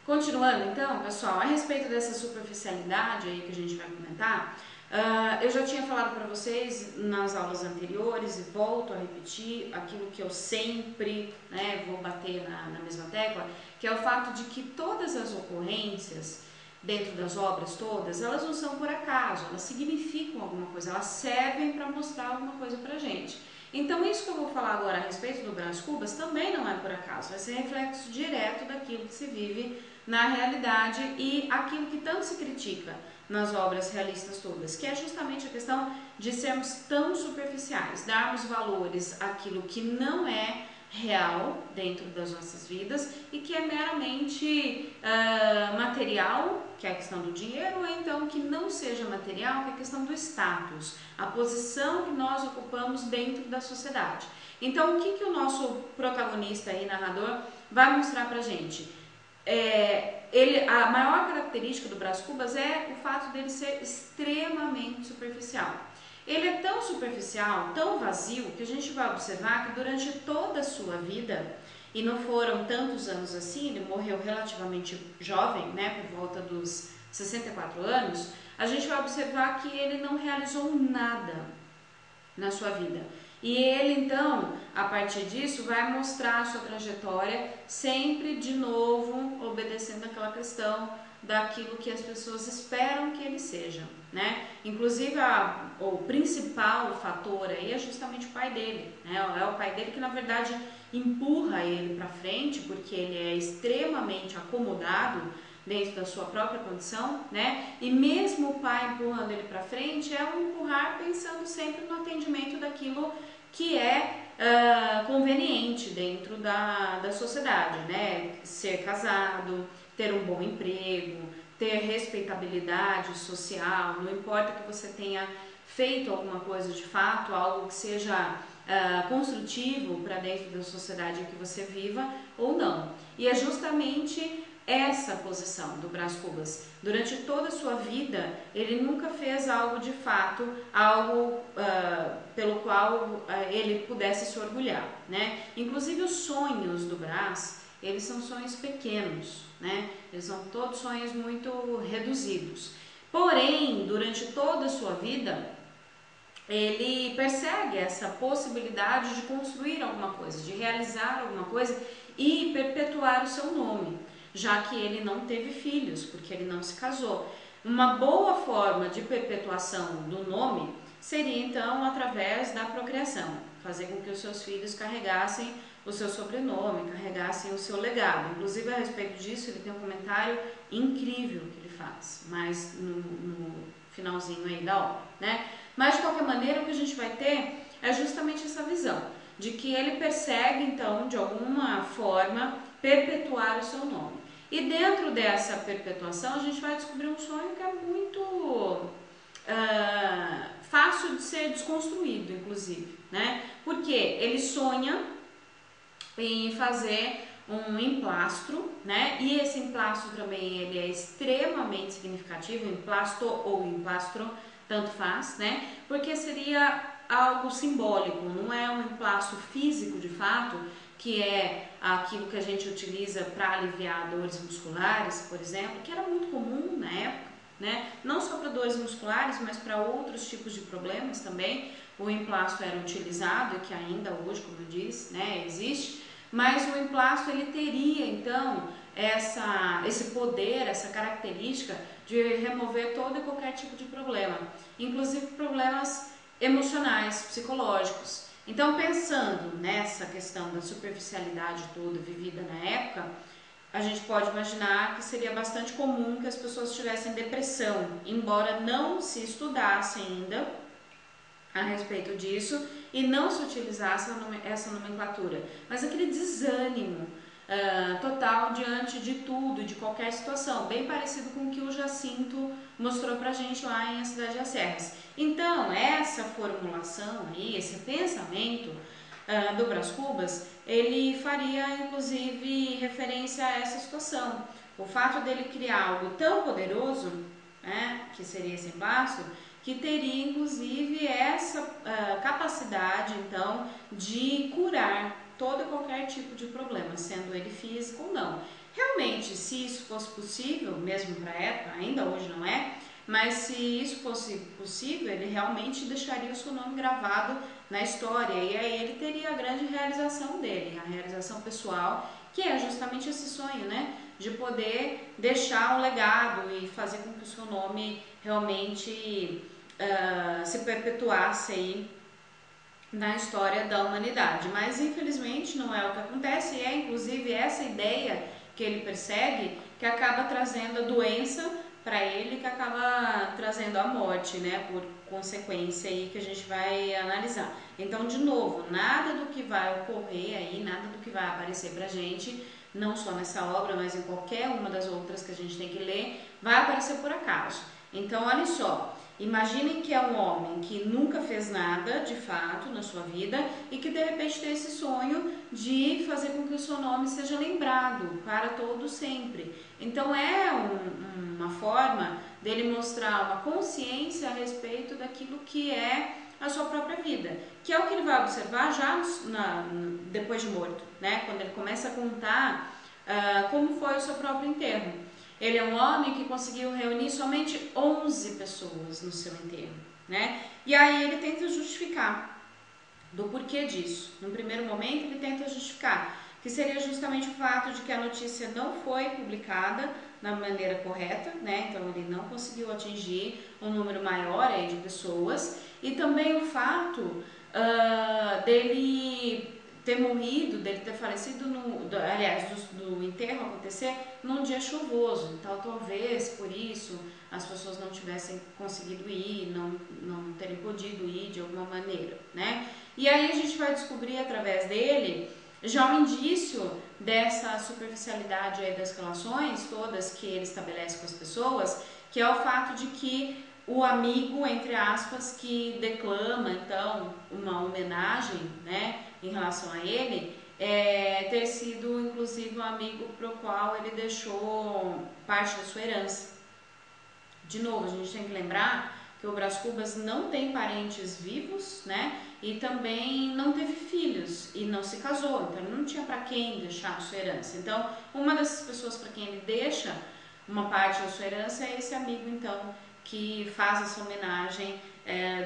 Continuando então, pessoal, a respeito dessa superficialidade aí que a gente vai comentar, eu já tinha falado para vocês nas aulas anteriores e volto a repetir aquilo que eu sempre vou bater na mesma tecla, que é o fato de que todas as ocorrências dentro das obras todas, elas não são por acaso, elas significam alguma coisa, elas servem para mostrar alguma coisa para a gente. Então isso que eu vou falar agora a respeito do Brás Cubas também não é por acaso, vai ser reflexo direto daquilo que se vive na realidade e aquilo que tanto se critica nas obras realistas todas, que é justamente a questão de sermos tão superficiais, darmos valores àquilo que não é real dentro das nossas vidas e que é meramente material, que é a questão do dinheiro, ou então que não seja material, que é a questão do status, a posição que nós ocupamos dentro da sociedade. Então, o que o nosso protagonista e narrador vai mostrar pra gente? A maior característica do Brás Cubas é o fato dele ser extremamente superficial. Ele é tão superficial, tão vazio, que a gente vai observar que durante toda a sua vida, e não foram tantos anos assim, ele morreu relativamente jovem, por volta dos 64 anos, a gente vai observar que ele não realizou nada na sua vida. E ele então, a partir disso, vai mostrar a sua trajetória sempre de novo obedecendo aquela questão daquilo que as pessoas esperam que ele seja, Inclusive o principal fator aí é justamente o pai dele, É o pai dele que na verdade empurra ele para frente, porque ele é extremamente acomodado dentro da sua própria condição, E mesmo o pai empurrando ele para frente, é um empurrar pensando sempre no atendimento daquilo que é conveniente dentro da sociedade, Ser casado, ter um bom emprego, ter respeitabilidade social, não importa que você tenha feito alguma coisa de fato, algo que seja construtivo para dentro da sociedade em que você viva ou não. E é justamente essa posição do Brás Cubas. Durante toda a sua vida, ele nunca fez algo de fato, algo pelo qual ele pudesse se orgulhar, Inclusive os sonhos do Brás, eles são sonhos pequenos, Eles são todos sonhos muito reduzidos. Porém, durante toda a sua vida, ele persegue essa possibilidade de construir alguma coisa, de realizar alguma coisa e perpetuar o seu nome, já que ele não teve filhos, porque ele não se casou. Uma boa forma de perpetuação do nome seria então através da procriação, fazer com que os seus filhos carregassem o seu sobrenome, carregassem o seu legado. Inclusive a respeito disso ele tem um comentário incrível que ele faz, mas no finalzinho aí da obra, Mas de qualquer maneira o que a gente vai ter é justamente essa visão de que ele persegue então de alguma forma perpetuar o seu nome. E dentro dessa perpetuação a gente vai descobrir um sonho que é muito fácil de ser desconstruído, inclusive, Porque ele sonha em fazer um emplastro, E esse emplastro também ele é extremamente significativo, emplasto ou emplastro, tanto faz, Porque seria algo simbólico, não é um emplastro físico de fato, que é aquilo que a gente utiliza para aliviar dores musculares, por exemplo, que era muito comum na época, Não só para dores musculares, mas para outros tipos de problemas também. O emplastro era utilizado e que ainda hoje, como eu disse, existe. Mas o emplastro ele teria então esse poder, essa característica de remover todo e qualquer tipo de problema, inclusive problemas emocionais, psicológicos. Então, pensando nessa questão da superficialidade toda vivida na época, a gente pode imaginar que seria bastante comum que as pessoas tivessem depressão, embora não se estudasse ainda a respeito disso e não se utilizasse essa nomenclatura, mas aquele desânimo total diante de tudo, de qualquer situação, bem parecido com o que o Jacinto mostrou pra gente lá em A Cidade das Serras. Então, essa formulação aí, esse pensamento do Brás Cubas, ele faria inclusive referência a essa situação. O fato dele criar algo tão poderoso, que seria esse embaço, que teria inclusive essa capacidade então de curar todo e qualquer tipo de problema, sendo ele físico ou não. Realmente, se isso fosse possível, mesmo para a época, ainda hoje não é, mas se isso fosse possível, ele realmente deixaria o seu nome gravado na história, e aí ele teria a grande realização dele, a realização pessoal, que é justamente esse sonho, né, de poder deixar um legado e fazer com que o seu nome realmente se perpetuasse aí na história da humanidade. Mas infelizmente não é o que acontece, e é inclusive essa ideia que ele persegue que acaba trazendo a doença para ele, que acaba trazendo a morte, né, por consequência aí que a gente vai analisar. Então, de novo, nada do que vai ocorrer aí, nada do que vai aparecer pra gente, não só nessa obra, mas em qualquer uma das outras que a gente tem que ler, vai aparecer por acaso. Então, olha só, imaginem que é um homem que nunca fez nada de fato na sua vida e que de repente tem esse sonho de fazer com que o seu nome seja lembrado para todo sempre. Então é uma forma dele mostrar uma consciência a respeito daquilo que é a sua própria vida, que é o que ele vai observar já depois de morto, né? Quando ele começa a contar como foi o seu próprio enterro. Ele é um homem que conseguiu reunir somente 11 pessoas no seu enterro, né? E aí ele tenta justificar do porquê disso. No primeiro momento ele tenta justificar que seria justamente o fato de que a notícia não foi publicada na maneira correta, né? Então ele não conseguiu atingir um número maior aí de pessoas, e também o fato dele ter morrido, dele ter falecido, do enterro acontecer num dia chuvoso. Então talvez por isso as pessoas não tivessem conseguido ir, não terem podido ir de alguma maneira, né? E aí a gente vai descobrir através dele já um indício dessa superficialidade aí das relações todas que ele estabelece com as pessoas, que é o fato de que o amigo, entre aspas, que declama então uma homenagem, né, em relação a ele, ter sido inclusive um amigo pro qual ele deixou parte da sua herança. De novo, a gente tem que lembrar que o Brás Cubas não tem parentes vivos, né? E também não teve filhos e não se casou, então ele não tinha para quem deixar a sua herança. Então, uma dessas pessoas para quem ele deixa uma parte da sua herança é esse amigo, então, que faz essa homenagem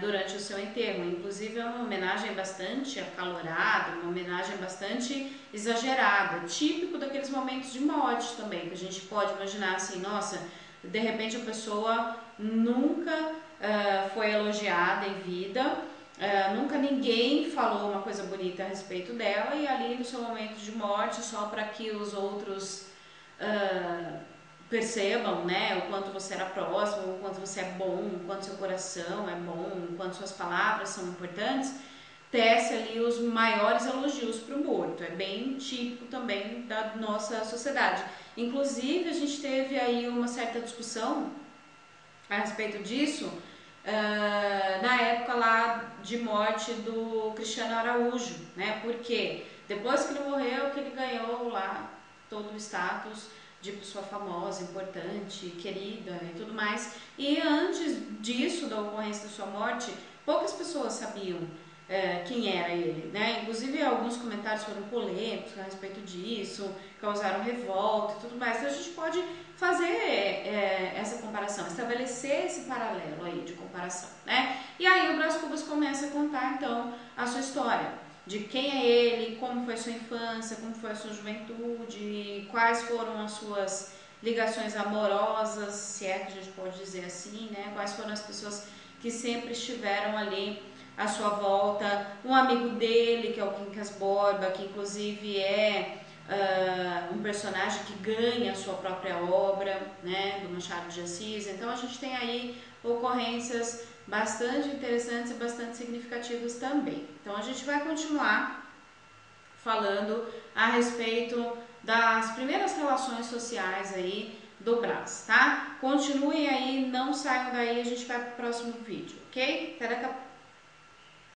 durante o seu enterro. Inclusive é uma homenagem bastante acalorada, uma homenagem bastante exagerada, típico daqueles momentos de morte também, que a gente pode imaginar assim, nossa, de repente a pessoa nunca foi elogiada em vida, nunca ninguém falou uma coisa bonita a respeito dela, e ali no seu momento de morte, só para que os outros percebam, né, o quanto você era próximo, o quanto você é bom, o quanto seu coração é bom, o quanto suas palavras são importantes, tece ali os maiores elogios para o morto. É bem típico também da nossa sociedade. Inclusive, a gente teve aí uma certa discussão a respeito disso na época lá de morte do Cristiano Araújo, né? Porque depois que ele morreu, que ele ganhou lá todo o status de pessoa famosa, importante, querida e tudo mais. E antes disso, da ocorrência da sua morte, poucas pessoas sabiam quem era ele, né? Inclusive alguns comentários foram polêmicos a respeito disso, causaram revolta e tudo mais. Então a gente pode fazer essa comparação, estabelecer esse paralelo aí de comparação, né? E aí o Brás Cubas começa a contar então a sua história, de quem é ele, como foi a sua infância, como foi a sua juventude, quais foram as suas ligações amorosas, se é que a gente pode dizer assim, né? Quais foram as pessoas que sempre estiveram ali à sua volta, um amigo dele, que é o Quincas Borba, que inclusive é um personagem que ganha a sua própria obra, né, do Machado de Assis. Então a gente tem aí ocorrências bastante interessantes e bastante significativas também. Então a gente vai continuar falando a respeito das primeiras relações sociais aí do Brás, tá? Continuem aí, não saiam daí, a gente vai pro próximo vídeo, ok? Até daqui a pouco.